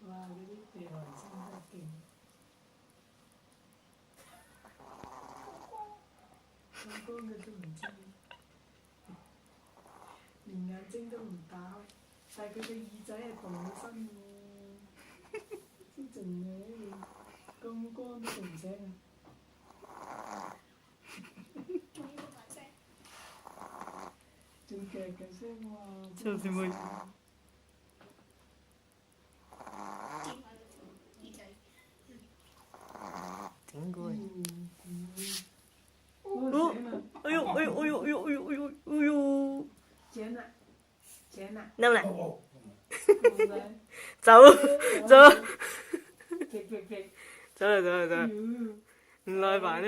Wow, cái biết về hỏi xong ra kìa. Không có người tôi mình chơi. Mình眼睛都唔打開，但係佢嘅耳仔係動咗身喎，先靜嘅，咁光都靜唔醒啊！仲腳腳聲喎，笑死妹。整過。哦，哎呦哎呦哎呦哎呦哎呦哎呦哎呦！剪啦，剪啦，đâu này？走走。走啦走啦走啦，唔耐煩呢。